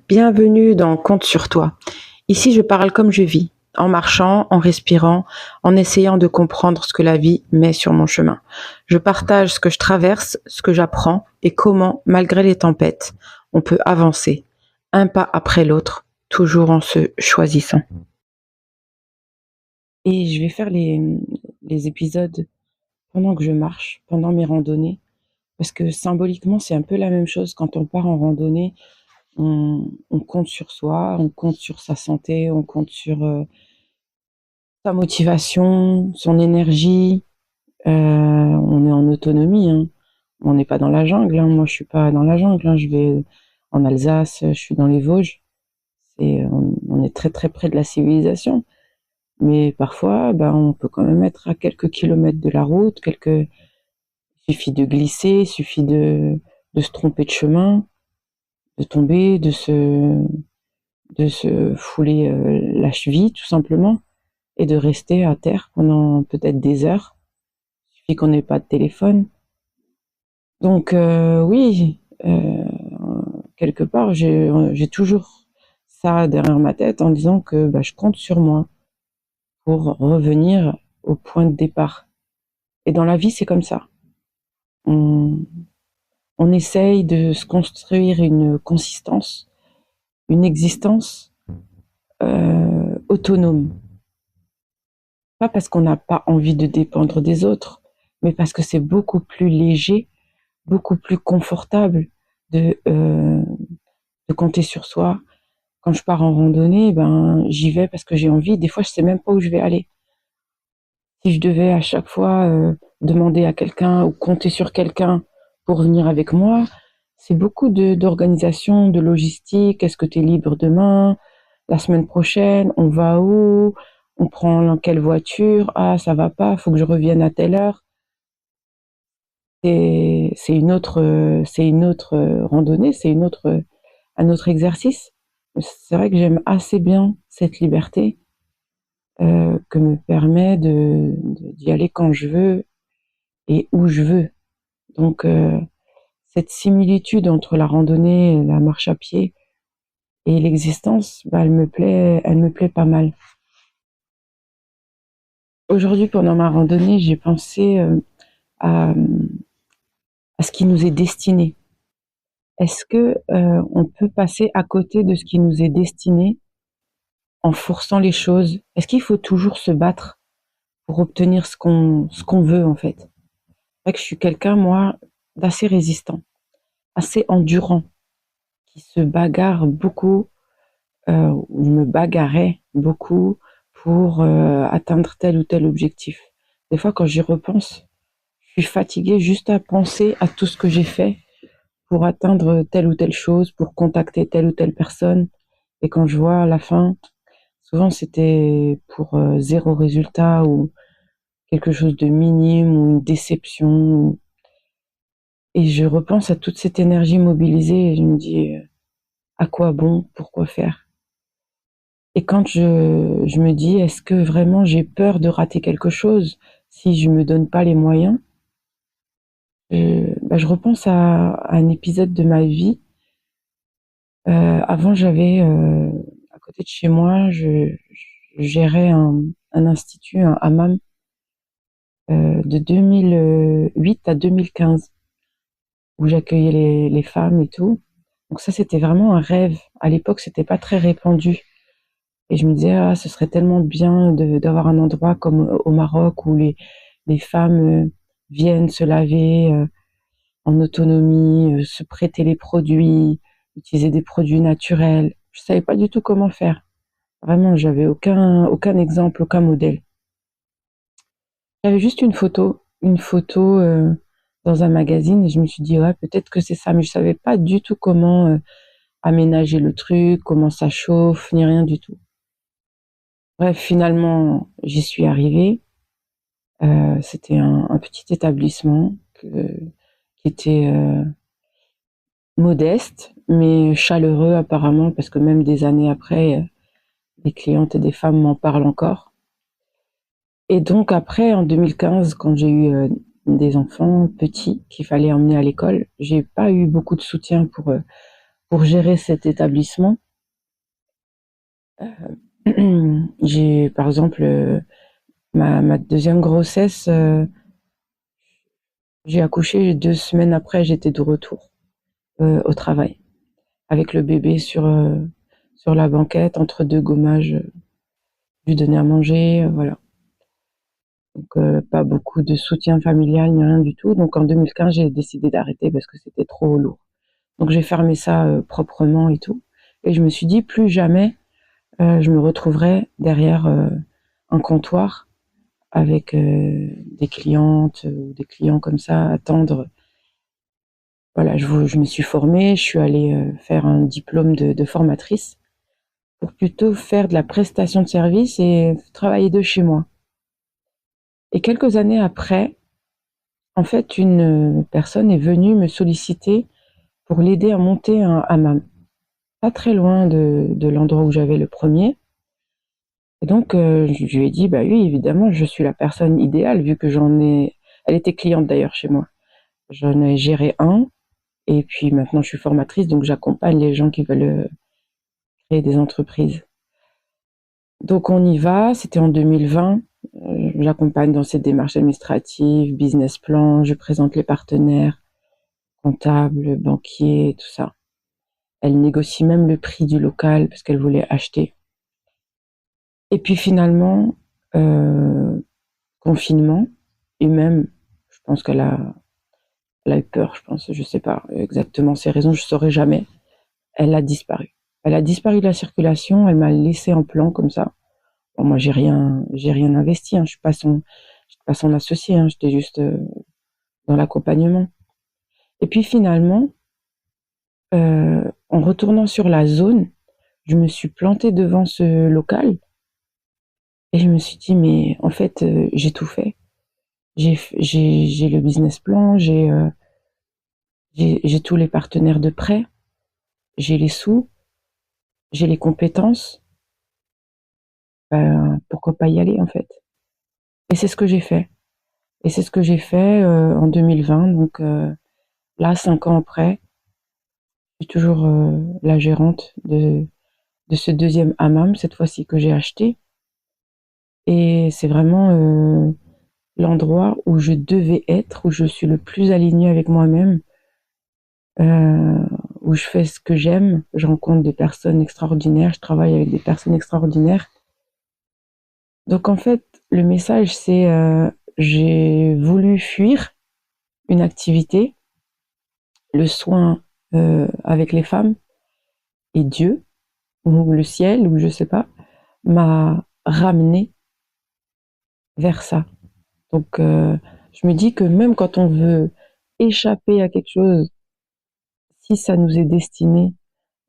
Bienvenue dans Compte sur toi. Ici, je parle comme je vis, en marchant, en respirant, en essayant de comprendre ce que la vie met sur mon chemin. Je partage ce que je traverse, ce que j'apprends et comment, malgré les tempêtes, on peut avancer, un pas après l'autre, toujours en se choisissant. Et je vais faire les épisodes pendant que je marche, pendant mes randonnées, parce que symboliquement, c'est un peu la même chose quand on part en randonnée. On compte sur soi, on compte sur sa santé, on compte sur sa motivation, son énergie. On est en autonomie, hein. On n'est pas dans la jungle, hein. Moi, je suis pas dans la jungle, hein. Je vais en Alsace, je suis dans les Vosges. On est très très près de la civilisation. Mais parfois, on peut quand même être à quelques kilomètres de la route. Il suffit de glisser, il suffit de se tromper de chemin, de tomber, de se fouler la cheville, tout simplement, et de rester à terre pendant peut-être des heures. Il suffit qu'on n'ait pas de téléphone. Donc oui, quelque part, j'ai toujours ça derrière ma tête en disant que je compte sur moi pour revenir au point de départ. Et dans la vie, c'est comme ça. On, on essaye de se construire une consistance, une existence autonome. Pas parce qu'on n'a pas envie de dépendre des autres, mais parce que c'est beaucoup plus léger, beaucoup plus confortable de compter sur soi. Quand je pars en randonnée, j'y vais parce que j'ai envie. Des fois, je sais même pas où je vais aller. Si je devais à chaque fois demander à quelqu'un ou compter sur quelqu'un pour venir avec moi, c'est beaucoup d'organisation, de logistique. Est-ce que tu es libre demain? La semaine prochaine, on va où? On prend quelle voiture? Ah, ça va pas, faut que je revienne à telle heure. C'est une autre randonnée, un autre exercice. C'est vrai que j'aime assez bien cette liberté que me permet d'y aller quand je veux et où je veux. Donc cette similitude entre la randonnée, la marche à pied et l'existence, elle me plaît pas mal. Aujourd'hui, pendant ma randonnée, j'ai pensé à, à ce qui nous est destiné. Est-ce que on peut passer à côté de ce qui nous est destiné en forçant les choses? Est-ce qu'il faut toujours se battre pour obtenir ce qu'on veut en fait? C'est vrai que je suis quelqu'un, moi, d'assez résistant, assez endurant, qui se bagarre beaucoup, ou je me bagarrais beaucoup pour atteindre tel ou tel objectif. Des fois, quand j'y repense, je suis fatiguée juste à penser à tout ce que j'ai fait pour atteindre telle ou telle chose, pour contacter telle ou telle personne. Et quand je vois à la fin, souvent c'était pour zéro résultat ou quelque chose de minime ou une déception. Et je repense à toute cette énergie mobilisée et je me dis à quoi bon, pourquoi faire? Et quand je me dis est-ce que vraiment j'ai peur de rater quelque chose si je me donne pas les moyens? Je repense à un épisode de ma vie. Avant, à côté de chez moi, je gérais un institut, un hammam, de 2008 à 2015, où j'accueillais les femmes et tout. Donc ça, c'était vraiment un rêve. À l'époque, c'était pas très répandu. Et je me disais, ah, ce serait tellement bien d'avoir un endroit comme au Maroc où les femmes viennent se laver en autonomie, se prêter les produits, utiliser des produits naturels. Je savais pas du tout comment faire. Vraiment, j'avais aucun exemple, aucun modèle. J'avais juste une photo dans un magazine et je me suis dit ouais, peut-être que c'est ça, mais je savais pas du tout comment aménager le truc, comment ça chauffe, ni rien du tout. Bref, finalement, j'y suis arrivée. C'était un petit établissement qui était modeste, mais chaleureux apparemment, parce que même des années après, des clientes et des femmes m'en parlent encore. Et donc après, en 2015, quand j'ai eu des enfants petits qu'il fallait emmener à l'école, j'ai pas eu beaucoup de soutien pour gérer cet établissement, j'ai par exemple, ma 2e grossesse, j'ai accouché 2 semaines après, j'étais de retour, au travail avec le bébé sur la banquette entre 2 gommages, je lui donnais à manger, voilà. Donc pas beaucoup de soutien familial ni rien du tout. Donc en 2015, j'ai décidé d'arrêter parce que c'était trop lourd. Donc j'ai fermé ça, proprement et tout et je me suis dit: «Plus jamais, je me retrouverai derrière, un comptoir avec, des clientes ou des clients comme ça, attendre». Voilà, je me suis formée, je suis allée, faire un diplôme de formatrice pour plutôt faire de la prestation de service et travailler de chez moi. Et quelques années après, en fait, une personne est venue me solliciter pour l'aider à monter un hammam, pas très loin de l'endroit où j'avais le premier. Et donc, je lui ai dit: «Bah oui, évidemment, je suis la personne idéale vu que j'en ai». Elle était cliente d'ailleurs chez moi. J'en ai géré un et puis maintenant je suis formatrice, donc j'accompagne les gens qui veulent, créer des entreprises. Donc on y va, c'était en 2020, j'accompagne dans cette démarche administrative, business plan, je présente les partenaires, comptables, banquiers, tout ça. Elle négocie même le prix du local parce qu'elle voulait acheter. Et puis finalement, confinement et même, je pense elle a eu peur, je pense, je sais pas exactement ses raisons, je saurais jamais. Elle a disparu. Elle a disparu de la circulation, elle m'a laissé en plan comme ça. Bon, moi j'ai rien investi, hein, je suis pas son associé, hein, j'étais juste, dans l'accompagnement. Et puis finalement, en retournant sur la zone, je me suis plantée devant ce local et je me suis dit: «Mais en fait, j'ai tout fait. J'ai le business plan, j'ai tous les partenaires de prêt, j'ai les sous, j'ai les compétences, pourquoi pas y aller en fait?» Et c'est ce que j'ai fait. Et c'est ce que j'ai fait, en 2020, donc là 5 ans après, je suis toujours, la gérante de ce 2e hammam, cette fois-ci que j'ai acheté et c'est vraiment, l'endroit où je devais être, où je suis le plus alignée avec moi-même, heu, où je fais ce que j'aime, je rencontre des personnes extraordinaires, je travaille avec des personnes extraordinaires. Donc en fait, le message c'est, j'ai voulu fuir une activité, le soin, avec les femmes et Dieu ou le ciel ou je sais pas, m'a ramenée vers ça. Donc je me dis que même quand on veut échapper à quelque chose, si ça nous est destiné,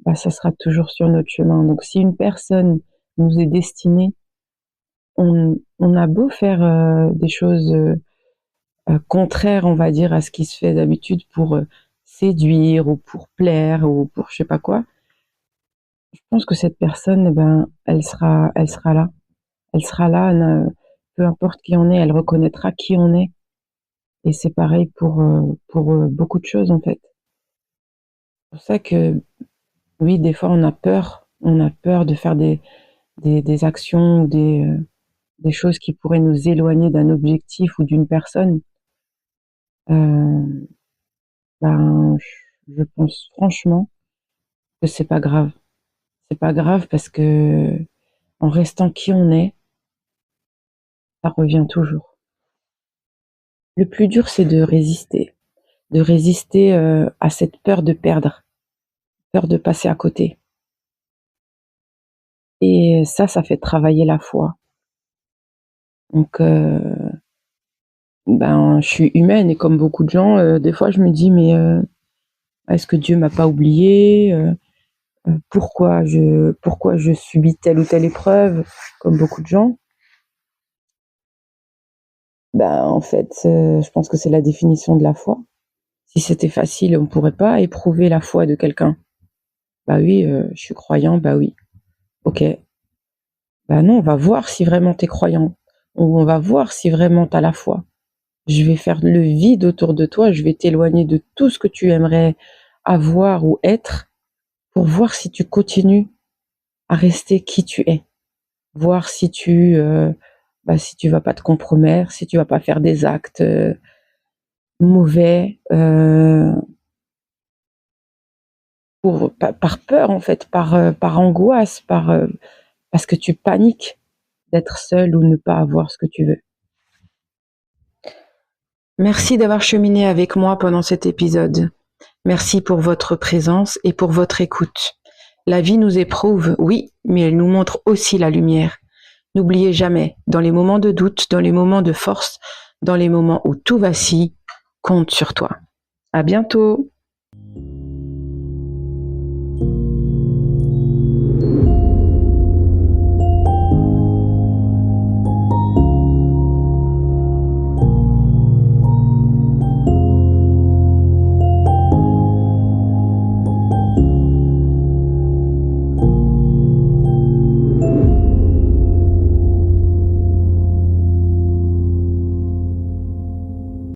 bah, ça sera toujours sur notre chemin. Donc si une personne nous est destinée, on a beau faire, des choses, contraires, on va dire, à ce qui se fait d'habitude pour, séduire ou pour plaire ou pour je sais pas quoi, je pense que cette personne, eh ben, elle sera là. Elle sera là, peu importe qui on est, elle reconnaîtra qui on est et c'est pareil pour, beaucoup de choses, en fait. C'est pour ça que, oui, des fois, on a peur de faire des actions ou des choses qui pourraient nous éloigner d'un objectif ou d'une personne. Heu, ben, je pense franchement que c'est pas grave. C'est pas grave parce que en restant qui on est, ça revient toujours. Le plus dur, c'est de résister, à cette peur de perdre, peur de passer à côté et ça fait travailler la foi. Donc ben, je suis humaine et comme beaucoup de gens, des fois je me dis: «Mais est-ce que Dieu m'a pas oubliée? Pourquoi je subis telle ou telle épreuve?» Comme beaucoup de gens. Ben, en fait, je pense que c'est la définition de la foi. Si c'était facile, on pourrait pas éprouver la foi de quelqu'un. Bah oui, je suis croyant, bah oui. OK. Bah non, on va voir si vraiment tu es croyant. On va voir si vraiment tu as la foi. Je vais faire le vide autour de toi, je vais t'éloigner de tout ce que tu aimerais avoir ou être pour voir si tu continues à rester qui tu es. Voir si tu vas pas te compromettre, si tu vas pas faire des actes mauvais par peur en fait, par angoisse, parce que tu paniques d'être seul ou ne pas avoir ce que tu veux. Merci d'avoir cheminé avec moi pendant cet épisode. Merci pour votre présence et pour votre écoute. La vie nous éprouve, oui, mais elle nous montre aussi la lumière. N'oubliez jamais, dans les moments de doute, dans les moments de force, dans les moments où tout vacille, compte sur toi. À bientôt!